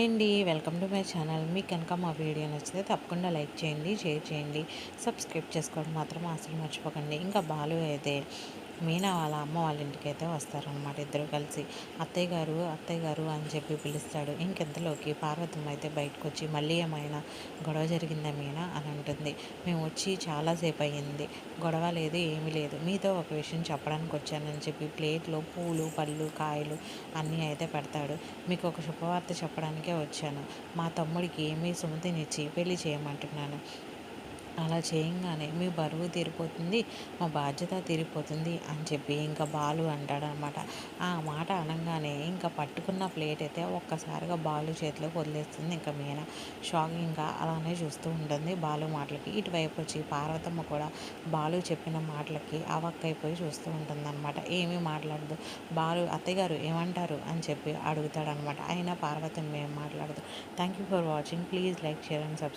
Hi అండి. Welcome to my channel. మీకు కనుక మా వీడియో నచ్చితే తప్పకుండా లైక్ చేయండి, షేర్ చేయండి, సబ్స్క్రైబ్ చేసుకోవడం మాత్రం అసలు మర్చిపోకండి. ఇంకా బాలు అయితే మీనా వాళ్ళ అమ్మ వాళ్ళ ఇంటికైతే వస్తారనమాట. ఇద్దరు కలిసి అత్తయ్య గారు అని చెప్పి పిలుస్తాడు. ఇంకెంతలోకి పార్వతమ్మ అయితే బయటకు వచ్చి మళ్ళీ ఏమైనా గొడవ జరిగిందా మీనా అని అంటుంది. మేము వచ్చి చాలాసేపు అయ్యింది, గొడవ లేదు ఏమీ లేదు, మీతో ఒక విషయం చెప్పడానికి వచ్చానని చెప్పి ప్లేట్లో పూలు పళ్ళు కాయలు అన్నీ అయితే పెడతాడు. మీకు ఒక శుభవార్త చెప్పడానికే వచ్చాను. మా తమ్ముడికి మీ సుమతినిచ్చి పెళ్లి చేయమంటున్నాను. అలా చేయంగానే మీ బరువు తీరిపోతుంది, మా బాధ్యత తీరిపోతుంది అని చెప్పి ఇంకా బాలు అంటాడనమాట. ఆ మాట అనగానే ఇంకా పట్టుకున్న ప్లేట్ అయితే ఒక్కసారిగా బాలు చేతిలోకి వదిలేస్తుంది. ఇంకా మీనా షాకింగ్గా అలానే చూస్తూ ఉంటుంది బాలు మాటలకి. ఇటువైపు వచ్చి పార్వతమ్మ కూడా బాలు చెప్పిన మాటలకి అవక్కైపోయి చూస్తూ ఉంటుందన్నమాట. ఏమీ మాట్లాడదు. బాలు అత్తయ్య గారు ఏమంటారు అని చెప్పి అడుగుతాడనమాట. అయినా పార్వతమ్మ ఏం మాట్లాడదు. Thank you for watching. Please like, share and subscribe.